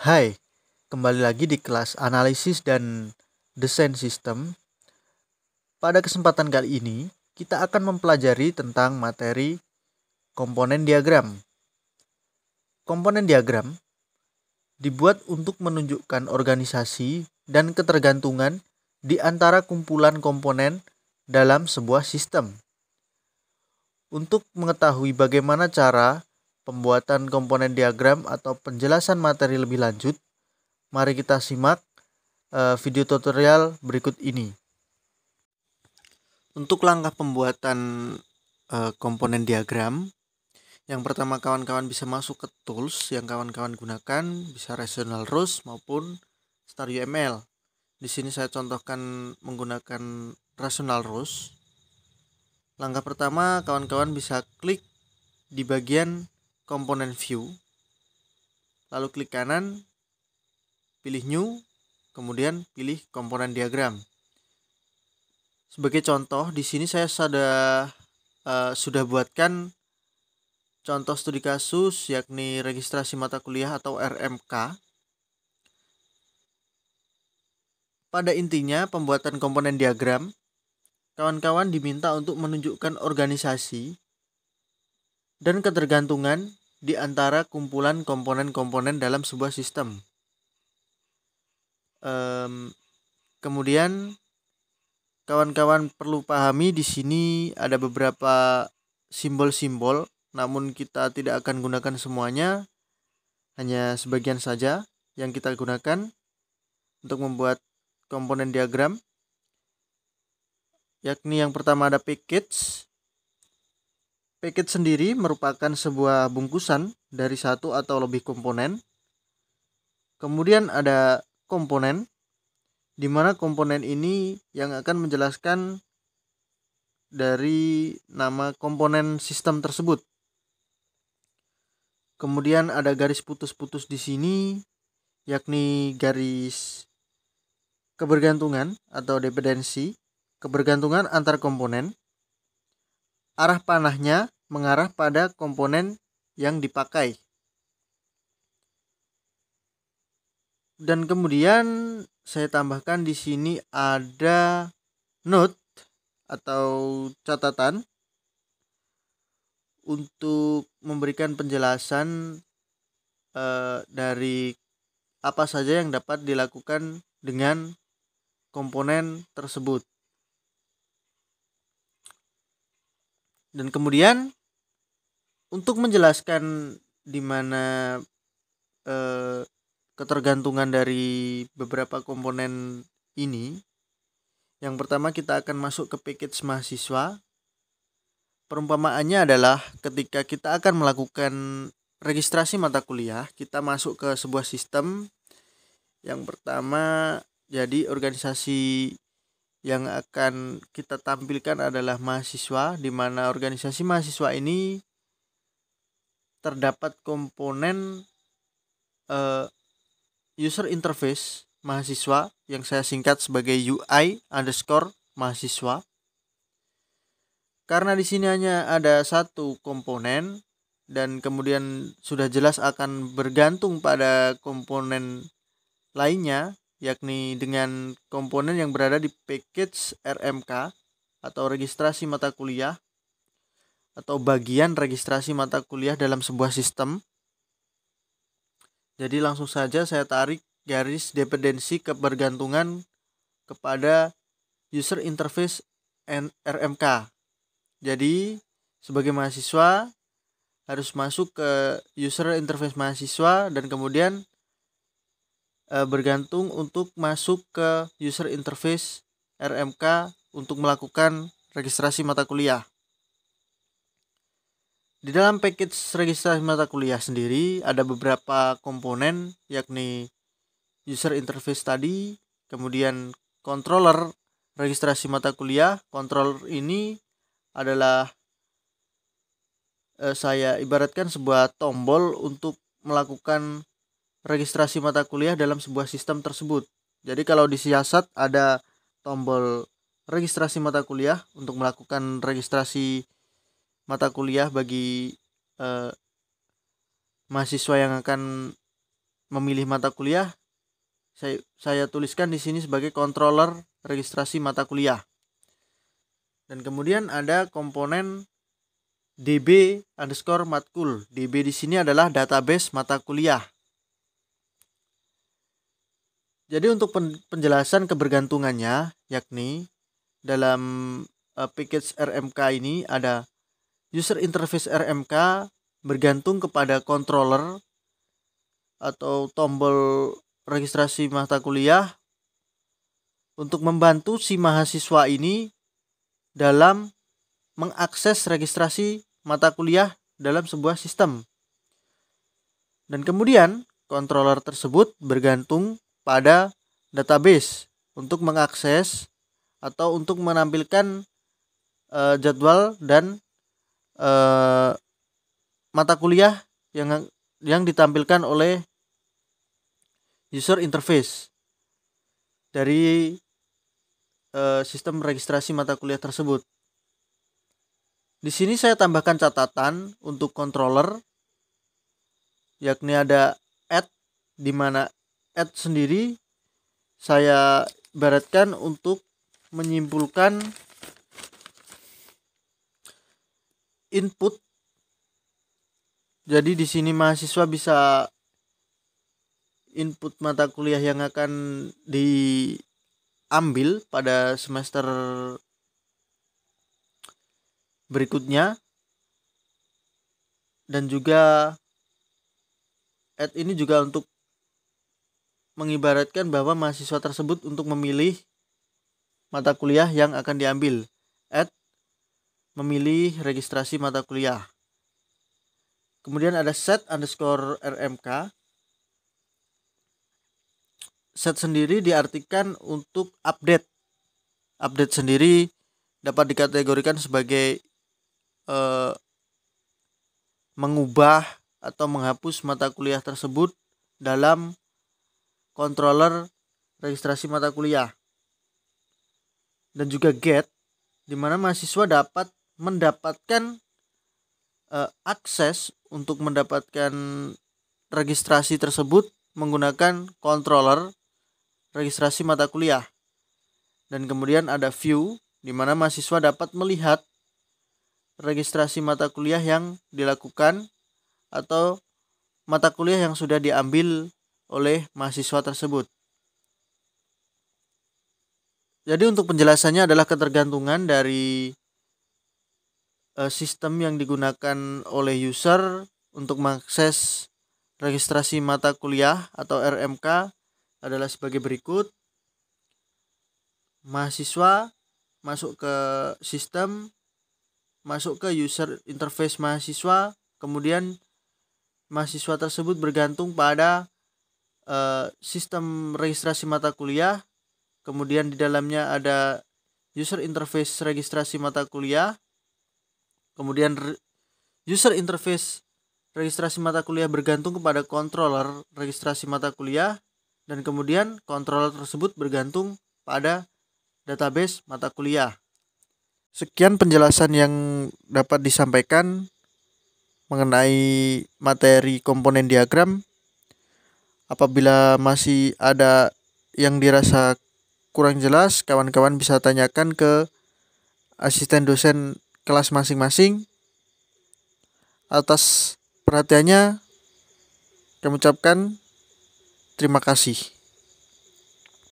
Hai, kembali lagi di kelas analisis dan desain sistem. Pada kesempatan kali ini, kita akan mempelajari tentang materi komponen diagram. Komponen diagram dibuat untuk menunjukkan organisasi dan ketergantungan di antara kumpulan komponen dalam sebuah sistem. Untuk mengetahui bagaimana cara pembuatan komponen diagram atau penjelasan materi lebih lanjut, mari kita simak video tutorial berikut ini. Untuk langkah pembuatan komponen diagram, yang pertama kawan-kawan bisa masuk ke tools yang kawan-kawan gunakan, bisa Rational Rows maupun StarUML. Di sini saya contohkan menggunakan Rational Rows. Langkah pertama, kawan-kawan bisa klik di bagian komponen view, lalu klik kanan, pilih new, kemudian pilih komponen diagram. Sebagai contoh, di sini saya sudah buatkan contoh studi kasus, yakni registrasi mata kuliah atau RMK. Pada intinya, pembuatan komponen diagram, kawan-kawan diminta untuk menunjukkan organisasi dan ketergantungan di antara kumpulan komponen-komponen dalam sebuah sistem. Kemudian kawan-kawan perlu pahami di sini ada beberapa simbol-simbol, namun kita tidak akan gunakan semuanya, hanya sebagian saja yang kita gunakan untuk membuat komponen diagram, yakni yang pertama ada package. Package sendiri merupakan sebuah bungkusan dari satu atau lebih komponen. Kemudian ada komponen, di mana komponen ini yang akan menjelaskan dari nama komponen sistem tersebut. Kemudian ada garis putus-putus di sini, yakni garis kebergantungan atau dependensi, kebergantungan antar komponen. Arah panahnya mengarah pada komponen yang dipakai. Dan kemudian saya tambahkan di sini ada note atau catatan untuk memberikan penjelasan dari apa saja yang dapat dilakukan dengan komponen tersebut. Dan kemudian untuk menjelaskan di mana ketergantungan dari beberapa komponen ini, yang pertama kita akan masuk ke package mahasiswa. Perumpamaannya adalah ketika kita akan melakukan registrasi mata kuliah, kita masuk ke sebuah sistem. Yang pertama, jadi organisasi yang akan kita tampilkan adalah mahasiswa, di mana organisasi mahasiswa ini terdapat komponen user interface mahasiswa yang saya singkat sebagai UI_mahasiswa. Karena di sini hanya ada satu komponen dan kemudian sudah jelas akan bergantung pada komponen lainnya, yakni dengan komponen yang berada di package RMK atau registrasi mata kuliah atau bagian registrasi mata kuliah dalam sebuah sistem. Jadi langsung saja saya tarik garis dependensi kebergantungan kepada user interface RMK. Jadi sebagai mahasiswa harus masuk ke user interface mahasiswa dan kemudian bergantung untuk masuk ke user interface RMK untuk melakukan registrasi mata kuliah. Di dalam package registrasi mata kuliah sendiri ada beberapa komponen, yakni user interface tadi, kemudian controller registrasi mata kuliah. Controller ini adalah saya ibaratkan sebuah tombol untuk melakukan registrasi mata kuliah dalam sebuah sistem tersebut. Jadi kalau di siasat ada tombol registrasi mata kuliah untuk melakukan registrasi mata kuliah bagi mahasiswa yang akan memilih mata kuliah, saya tuliskan di sini sebagai controller registrasi mata kuliah. Dan kemudian ada komponen db_matkul. db di sini adalah database mata kuliah. Jadi untuk penjelasan kebergantungannya, yakni dalam package RMK ini ada user interface RMK bergantung kepada controller atau tombol registrasi mata kuliah untuk membantu si mahasiswa ini dalam mengakses registrasi mata kuliah dalam sebuah sistem. Dan kemudian controller tersebut bergantung pada database untuk mengakses atau untuk menampilkan jadwal dan mata kuliah yang ditampilkan oleh user interface dari sistem registrasi mata kuliah tersebut. Di sini saya tambahkan catatan untuk controller, yakni ada add, di mana add sendiri saya ibaratkan untuk menyimpulkan input. Jadi di sini mahasiswa bisa input mata kuliah yang akan diambil pada semester berikutnya, dan juga add ini juga untuk mengibaratkan bahwa mahasiswa tersebut untuk memilih mata kuliah yang akan diambil. Add memilih registrasi mata kuliah. Kemudian ada set_RMK. Set sendiri diartikan untuk update. Update sendiri dapat dikategorikan sebagai mengubah atau menghapus mata kuliah tersebut dalam controller registrasi mata kuliah. Dan juga get, di mana mahasiswa dapat mendapatkan akses untuk mendapatkan registrasi tersebut menggunakan controller registrasi mata kuliah. Dan kemudian ada view, di mana mahasiswa dapat melihat registrasi mata kuliah yang dilakukan atau mata kuliah yang sudah diambil oleh mahasiswa tersebut. Jadi untuk penjelasannya adalah ketergantungan dari sistem yang digunakan oleh user untuk mengakses registrasi mata kuliah atau RMK adalah sebagai berikut. Mahasiswa masuk ke sistem, masuk ke user interface mahasiswa, kemudian mahasiswa tersebut bergantung pada sistem registrasi mata kuliah, kemudian di dalamnya ada user interface registrasi mata kuliah, kemudian user interface registrasi mata kuliah bergantung kepada controller registrasi mata kuliah, dan kemudian controller tersebut bergantung pada database mata kuliah. Sekian penjelasan yang dapat disampaikan mengenai materi komponen diagram. Apabila masih ada yang dirasa kurang jelas, kawan-kawan bisa tanyakan ke asisten dosen kelas masing-masing. Atas perhatiannya, kami ucapkan terima kasih.